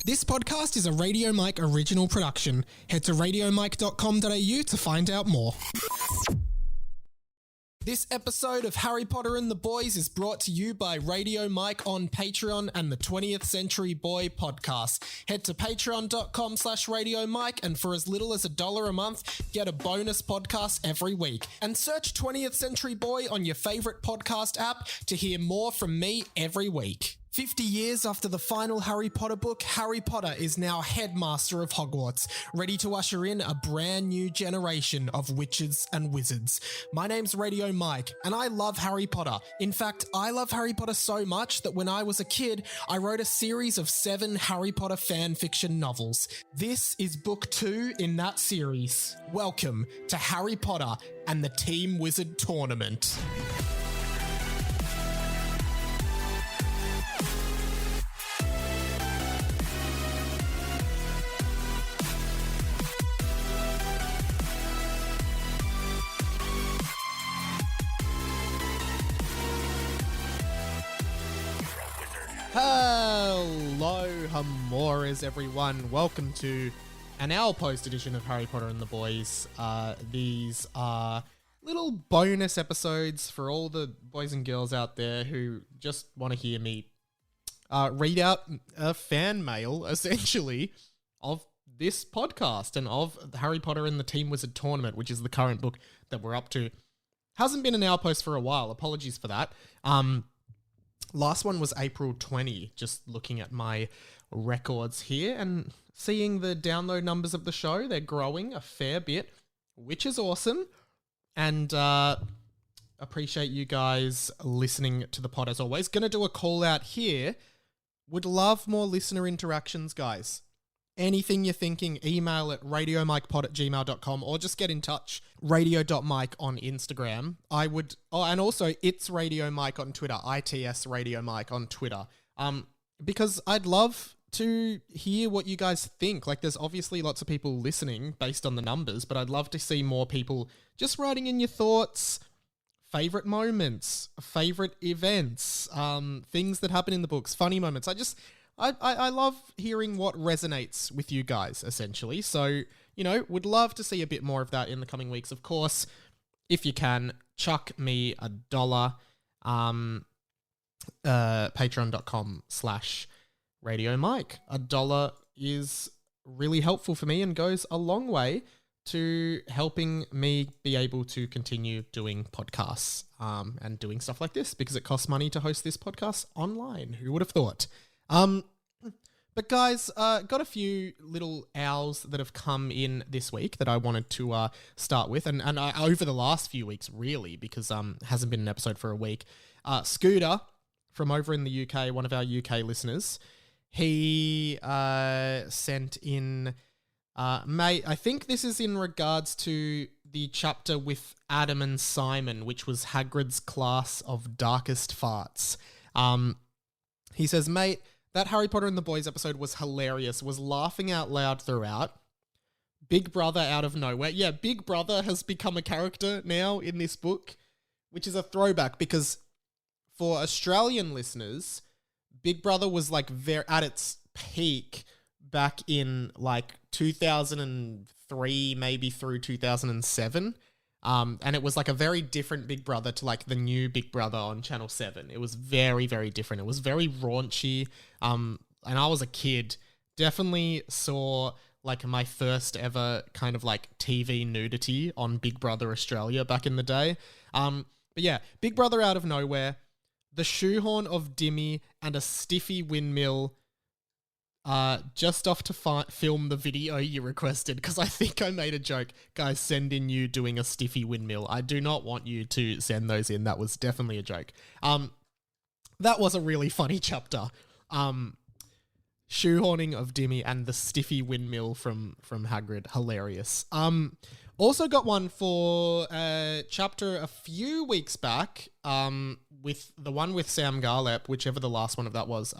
This podcast is a Radio Mike original production. Head to radiomike.com.au to find out more. This episode of Harry Potter and the Boys is brought to you by Radio Mike on Patreon and the 20th Century Boy podcast. Head to patreon.com/Radio Mike and for as little as $1 a month, get a bonus podcast every week. And search 20th Century Boy on your favorite podcast app to hear more from me every week. 50 years after the final Harry Potter book, Harry Potter is now headmaster of Hogwarts, ready to usher in a brand new generation of witches and wizards. My name's Radio Mike, and I love Harry Potter. In fact, I love Harry Potter so much that when I was a kid, I wrote a series of 7 Harry Potter fan fiction novels. This is book 2 in that series. Welcome to Harry Potter and the Team Wizard Tournament. Hello, Hamores, everyone. Welcome to an hour post edition of Harry Potter and the Boys. These are little bonus episodes for all the boys and girls out there who just want to hear me read out a fan mail, essentially, of this podcast and of Harry Potter and the Team Wizard Tournament, which is the current book that we're up to. Hasn't been an hour post for a while. Apologies for that. Last one was April 20, just looking at my records here and seeing the download numbers of the show. They're growing a fair bit, which is awesome. And appreciate you guys listening to the pod as always. Going to do a call out here. Would love more listener interactions, guys. Anything you're thinking, email at radiomikepod@gmail.com or just get in touch. Radio.mike on Instagram. And also it's Radio Mike on Twitter. ITS Radio Mike on Twitter. Because I'd love to hear what you guys think. Like, there's obviously lots of people listening based on the numbers, but I'd love to see more people just writing in your thoughts, favorite moments, favorite events, things that happen in the books, funny moments. I love hearing what resonates with you guys, essentially. So, would love to see a bit more of that in the coming weeks. Of course, if you can, chuck me $1. Patreon.com/Radio Mike. $1 is really helpful for me and goes a long way to helping me be able to continue doing podcasts and doing stuff like this, because it costs money to host this podcast online. Who would have thought? But guys, got a few little owls that have come in this week that I wanted to start with, and over the last few weeks, really, because hasn't been an episode for a week. Scooter from over in the UK, one of our UK listeners, he sent in, mate, I think this is in regards to the chapter with Adam and Simon, which was Hagrid's class of darkest farts. He says, mate, that Harry Potter and the Boys episode was hilarious, was laughing out loud throughout. Big Brother out of nowhere. Yeah, Big Brother has become a character now in this book, which is a throwback because for Australian listeners, Big Brother was like at its peak back in like 2003, maybe through 2007. And it was like a very different Big Brother to like the new Big Brother on Channel 7. It was very, very different. It was very raunchy. And I was a kid. Definitely saw like my first ever kind of like TV nudity on Big Brother Australia back in the day. But yeah, Big Brother out of nowhere, the shoehorn of Dimmy and a stiffy windmill just off to film the video you requested, because I think I made a joke. Guys, send in you doing a stiffy windmill. I do not want you to send those in. That was definitely a joke. That was a really funny chapter. Shoehorning of Dimmy and the stiffy windmill from Hagrid. Hilarious. Also got one for a chapter a few weeks back, with the one with Sam Garlep, whichever the last one of that was.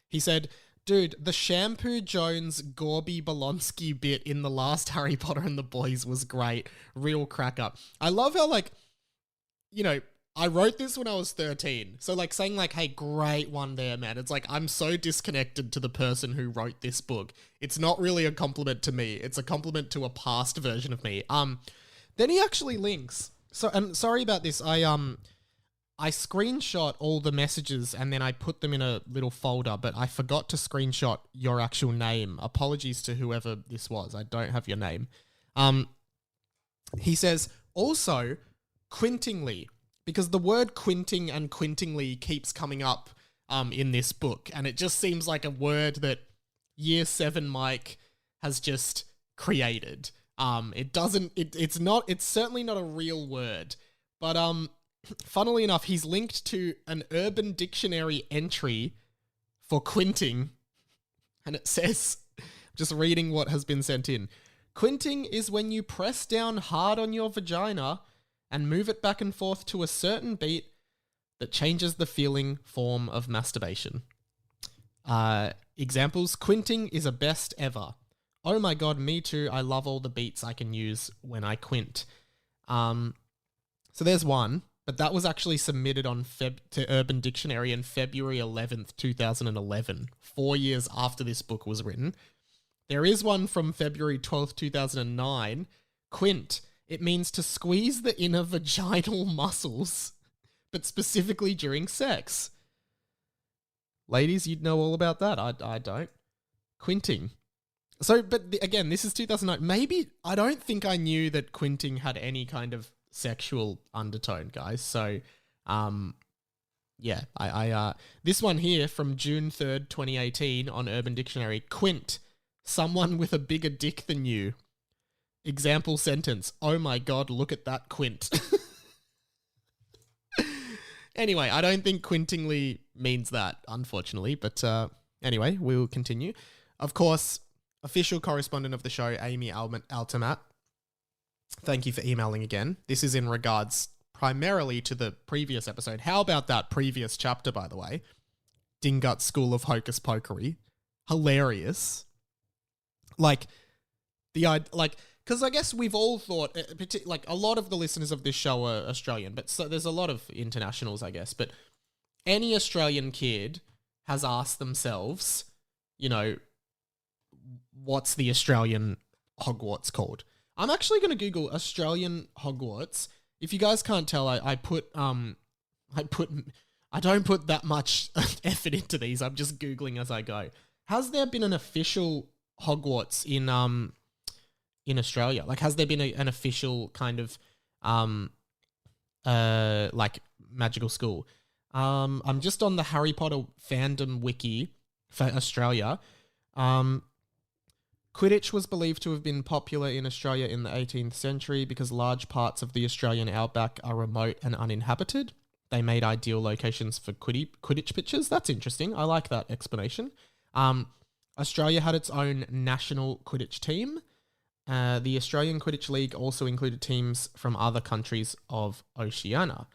He said, dude, the Shampoo Jones Gorby Bolonsky bit in the last Harry Potter and the Boys was great. Real crack up. I love how, like, I wrote this when I was 13. So like saying like, hey, great one there, man. It's like, I'm so disconnected to the person who wrote this book. It's not really a compliment to me. It's a compliment to a past version of me. Then he actually links. So, and sorry about this. I screenshot all the messages and then I put them in a little folder, but I forgot to screenshot your actual name. Apologies to whoever this was. I don't have your name. He says, also, quintingly, because the word quinting and quintingly keeps coming up in this book, and it just seems like a word that Year 7 Mike has just created. It's certainly not a real word, but funnily enough, he's linked to an Urban Dictionary entry for quinting, and it says, just reading what has been sent in, quinting is when you press down hard on your vagina and move it back and forth to a certain beat that changes the feeling form of masturbation. Examples, quinting is a best ever. Oh my god, me too. I love all the beats I can use when I quint. So there's one, but that was actually submitted on to Urban Dictionary on February 11th, 2011, 4 years after this book was written. There is one from February 12th, 2009. Quint. It means to squeeze the inner vaginal muscles, but specifically during sex. Ladies, you'd know all about that. I don't. Quinting. So, but again, this is 2009. Maybe, I don't think I knew that quinting had any kind of sexual undertone, guys. So, yeah, this one here from June 3rd, 2018 on Urban Dictionary. Quint. Someone with a bigger dick than you. Example sentence. Oh my god, look at that quint. Anyway, I don't think quintingly means that, unfortunately. But anyway, we'll continue. Of course, official correspondent of the show, Amy Altamat. Thank you for emailing again. This is in regards primarily to the previous episode. How about that previous chapter, by the way? Dingut School of Hocus Pokery. Hilarious. Because I guess we've all thought, like a lot of the listeners of this show are Australian, but so there's a lot of internationals, I guess. But any Australian kid has asked themselves, you know, what's the Australian Hogwarts called? I'm actually going to Google Australian Hogwarts. If you guys can't tell, I don't put that much effort into these. I'm just Googling as I go. Has there been an official Hogwarts in Australia? Like, has there been an official kind of like magical school? I'm just on the Harry Potter fandom wiki for Australia. Quidditch was believed to have been popular in Australia in the 18th century because large parts of the Australian outback are remote and uninhabited. They made ideal locations for Quidditch pitches. That's interesting. I like that explanation. Australia had its own national Quidditch team. The Australian Quidditch League also included teams from other countries of Oceania.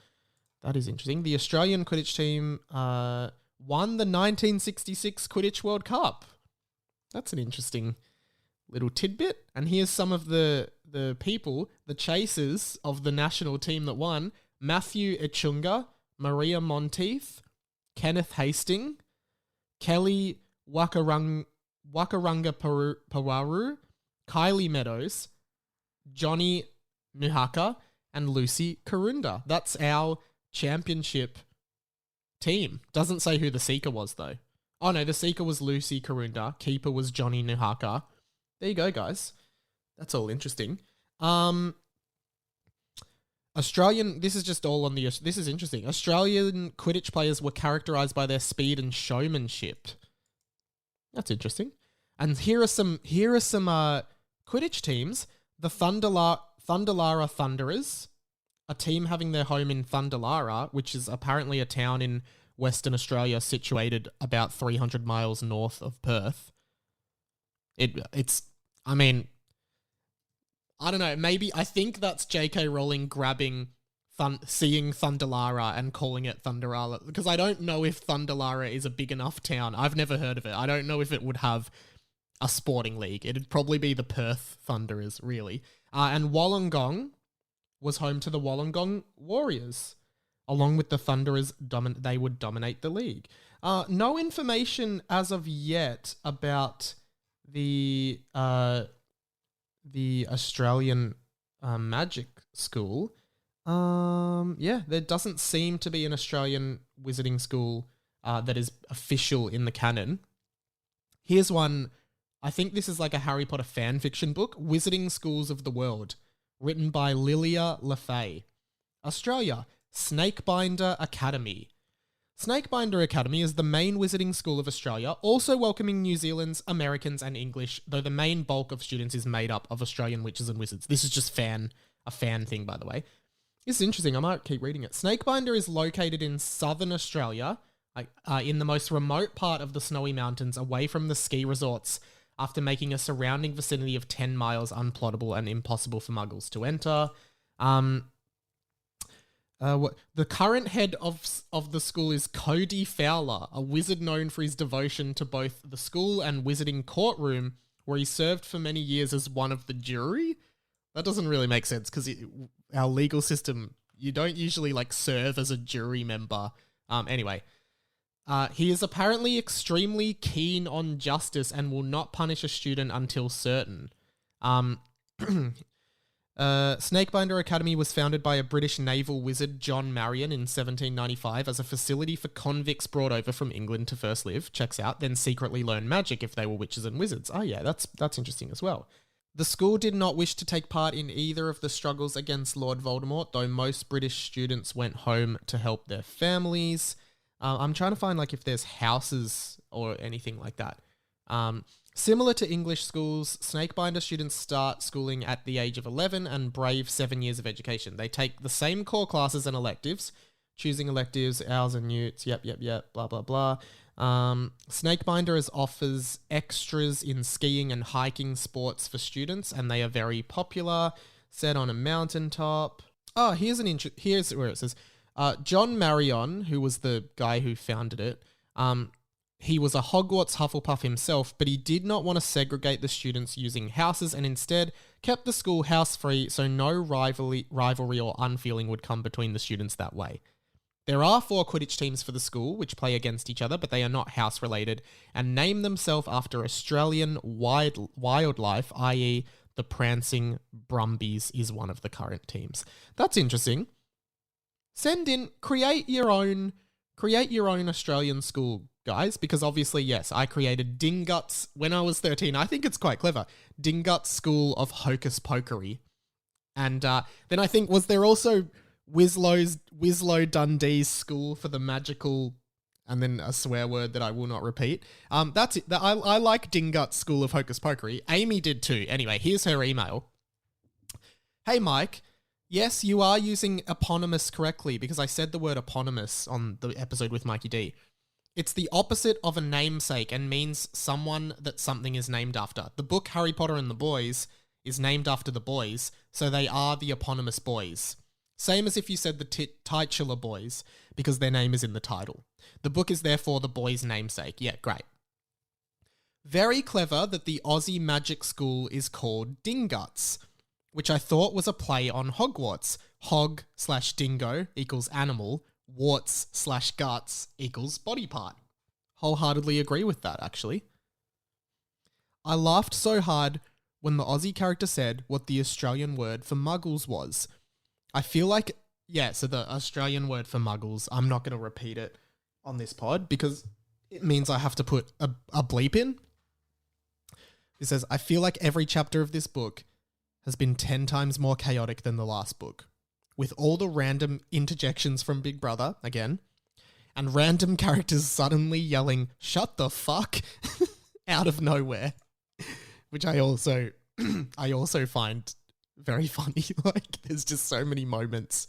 That is interesting. The Australian Quidditch team won the 1966 Quidditch World Cup. That's an interesting little tidbit. And here's some of the people, the chasers of the national team that won. Matthew Echunga, Maria Monteith, Kenneth Hastings, Kelly Wakaranga Pawaru, Kylie Meadows, Johnny Nuhaka, and Lucy Karunda. That's our championship team. Doesn't say who the seeker was, though. Oh, no, the seeker was Lucy Karunda. Keeper was Johnny Nuhaka. There you go, guys. That's all interesting. Australian, this is just all on the, this is interesting. Australian Quidditch players were characterized by their speed and showmanship. That's interesting. And here are some Quidditch teams. The Thunderlara Thunderers, a team having their home in Thunderlara, which is apparently a town in Western Australia situated about 300 miles north of Perth. I mean, I don't know, maybe, I think that's J.K. Rowling grabbing, seeing Thunderlara and calling it Thunderlara, because I don't know if Thunderlara is a big enough town. I've never heard of it. I don't know if it would have a sporting league. It'd probably be the Perth Thunderers, really. And Wollongong was home to the Wollongong Warriors. Along with the Thunderers, they would dominate the league. No information as of yet about the Australian Magic School. There doesn't seem to be an Australian wizarding school that is official in the canon. Here's one. I think this is like a Harry Potter fan fiction book, Wizarding Schools of the World, written by Lilia LaFay. Australia, Snakebinder Academy. Snakebinder Academy is the main wizarding school of Australia, also welcoming New Zealand's, Americans and English, though the main bulk of students is made up of Australian witches and wizards. This is just a fan thing, by the way. This is interesting. I might keep reading it. Snakebinder is located in southern Australia, in the most remote part of the Snowy Mountains, away from the ski resorts, after making a surrounding vicinity of 10 miles unplottable and impossible for muggles to enter. The current head of the school is Cody Fowler, a wizard known for his devotion to both the school and wizarding courtroom, where he served for many years as one of the jury. That doesn't really make sense because our legal system, you don't usually serve as a jury member. Anyway, he is apparently extremely keen on justice and will not punish a student until certain. Snakebinder Academy was founded by a British naval wizard, John Marion, in 1795 as a facility for convicts brought over from England to first live, checks out, then secretly learn magic if they were witches and wizards. Oh yeah, that's interesting as well. The school did not wish to take part in either of the struggles against Lord Voldemort, though most British students went home to help their families. I'm trying to find if there's houses or anything like that. Similar to English schools, Snakebinder students start schooling at the age of 11 and brave 7 years of education. They take the same core classes and electives, choosing electives, owls and newts, yep, blah, blah, blah. Snakebinder offers extras in skiing and hiking sports for students, and they are very popular, set on a mountaintop. Oh, here's where it says, John Marion, who was the guy who founded it, he was a Hogwarts Hufflepuff himself, but he did not want to segregate the students using houses and instead kept the school house-free so no rivalry or unfeeling would come between the students that way. There are 4 Quidditch teams for the school, which play against each other, but they are not house-related, and name themselves after Australian wildlife, i.e. the Prancing Brumbies is one of the current teams. That's interesting. Create your own Australian school, guys, because obviously, yes, I created Dingut's when I was 13. I think it's quite clever. Dingut's School of Hocus Pokery. And then I think, was there also Winslow Dundee's School for the Magical, and then a swear word that I will not repeat. That's it. I like Dingut's School of Hocus Pokery. Amy did too. Anyway, here's her email. Hey, Mike. Yes, you are using eponymous correctly because I said the word eponymous on the episode with Mikey D. It's the opposite of a namesake and means someone that something is named after. The book Harry Potter and the Boys is named after the boys, so they are the eponymous boys. Same as if you said the titular boys, because their name is in the title. The book is therefore the boy's namesake. Yeah, great. Very clever that the Aussie magic school is called Dinguts, which I thought was a play on Hogwarts. Hog/dingo equals animal, warts/guts equals body part. Wholeheartedly agree with that, actually. I laughed so hard when the Aussie character said what the Australian word for muggles was. I feel like, so the Australian word for muggles, I'm not going to repeat it on this pod because it means I have to put a bleep in. It says, I feel like every chapter of this book has been 10 times more chaotic than the last book, with all the random interjections from Big Brother, again, and random characters suddenly yelling, shut the fuck, out of nowhere, which I also find very funny. There's just so many moments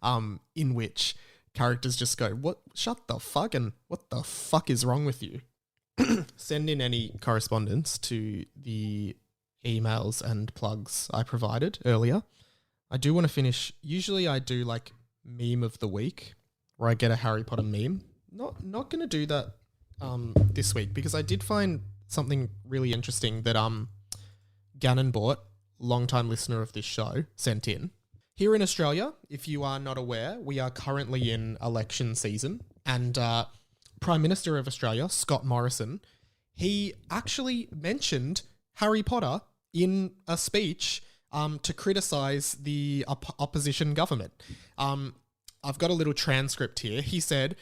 in which characters just go, what, shut the fuck, and what the fuck is wrong with you? Send in any correspondence to the emails and plugs I provided earlier. I do want to finish. Usually I do meme of the week where I get a Harry Potter meme. Not going to do that this week because I did find something really interesting that Gannon Bort, longtime listener of this show, sent in. here in Australia, if you are not aware, we are currently in election season, and Prime Minister of Australia, Scott Morrison, he actually mentioned Harry Potter in a speech to criticise the opposition government. I've got a little transcript here. He said,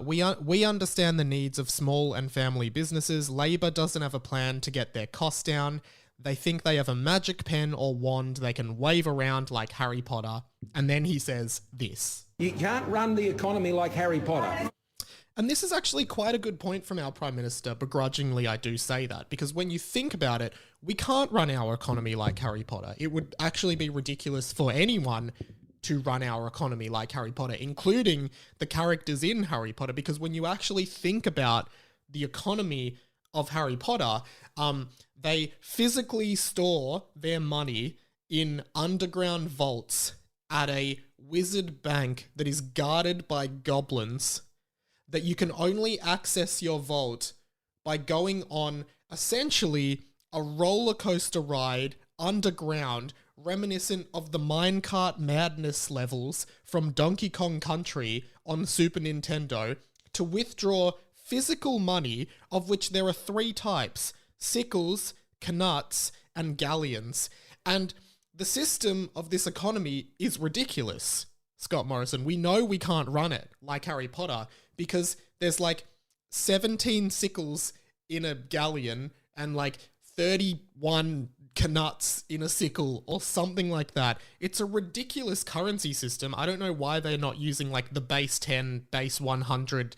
we understand the needs of small and family businesses. Labor doesn't have a plan to get their costs down. They think they have a magic pen or wand they can wave around like Harry Potter. And then he says this. You can't run the economy like Harry Potter. And this is actually quite a good point from our Prime Minister. Begrudgingly, I do say that, because when you think about it, we can't run our economy like Harry Potter. It would actually be ridiculous for anyone to run our economy like Harry Potter, including the characters in Harry Potter, because when you actually think about the economy of Harry Potter, they physically store their money in underground vaults at a wizard bank that is guarded by goblins, that you can only access your vault by going on essentially a roller coaster ride underground, reminiscent of the minecart madness levels from Donkey Kong Country on Super Nintendo, to withdraw physical money, of which there are 3 types: sickles, knuts, and galleons. And the system of this economy is ridiculous, Scott Morrison. We know we can't run it like Harry Potter because there's like 17 sickles in a galleon and like 31 knuts in a sickle or something like that. It's a ridiculous currency system. I don't know why they're not using like the base 10, base 100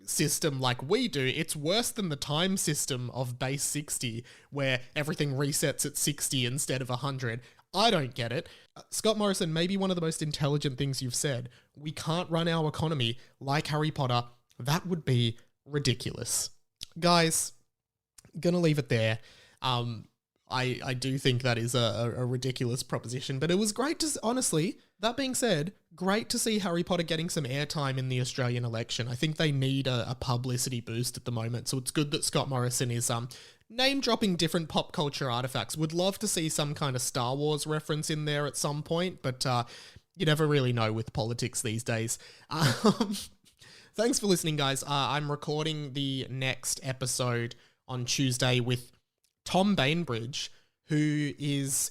system like we do. It's worse than the time system of base 60, where everything resets at 60 instead of 100. I don't get it. Scott Morrison, maybe one of the most intelligent things you've said. We can't run our economy like Harry Potter. That would be ridiculous. Guys, gonna leave it there. I do think that is a ridiculous proposition, but it was great to, honestly, that being said, great to see Harry Potter getting some airtime in the Australian election. I think they need a publicity boost at the moment, so it's good that Scott Morrison is name-dropping different pop culture artifacts. Would love to see some kind of Star Wars reference in there at some point, but you never really know with politics these days. Thanks for listening, guys. I'm recording the next episode on Tuesday with Tom Bainbridge, who is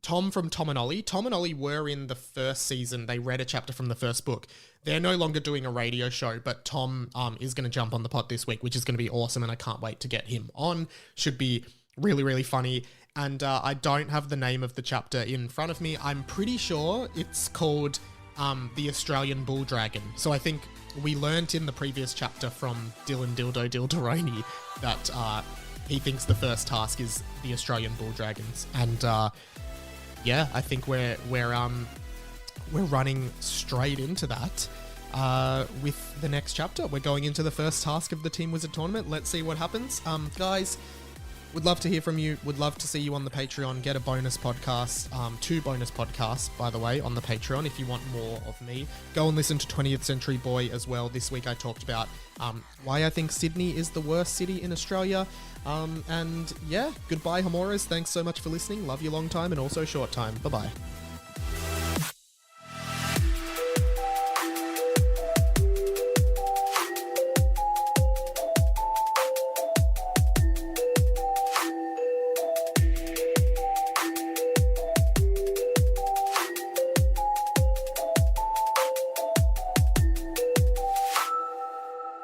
Tom from Tom and Ollie. Tom and Ollie were in the first season. They read a chapter from the first book. They're no longer doing a radio show, but Tom is going to jump on the pod this week, which is going to be awesome, and I can't wait to get him on. Should be really, really funny. And I don't have the name of the chapter in front of me. I'm pretty sure it's called The Australian Bull Dragon. So I think we learnt in the previous chapter from Dylan Dildo Dilderoni that he thinks the first task is the Australian Bull Dragons. And yeah, I think we're running straight into that with the next chapter. We're going into the first task of the Team Wizard tournament. Let's see what happens. Guys, would love to hear from you. Would love to see you on the Patreon. Get a bonus podcast, 2 bonus podcasts, by the way, on the Patreon if you want more of me. Go and listen to 20th Century Boy as well. This week I talked about why I think Sydney is the worst city in Australia. And yeah, goodbye, Hamoras. Thanks so much for listening. Love you long time and also short time. Bye-bye.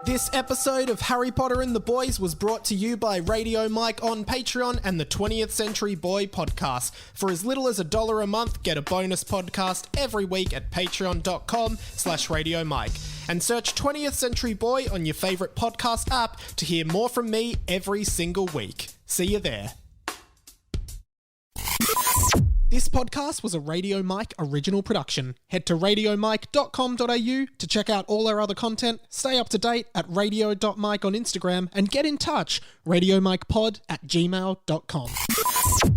This episode of Harry Potter and the Boys was brought to you by Radio Mike on Patreon and the 20th Century Boy podcast. For as little as $1 a month, get a bonus podcast every week at patreon.com/Radio Mike. And search 20th Century Boy on your favourite podcast app to hear more from me every single week. See you there. This podcast was a Radio Mike original production. Head to radiomike.com.au to check out all our other content, stay up to date at radio.mike on Instagram, and get in touch, radiomikepod@gmail.com.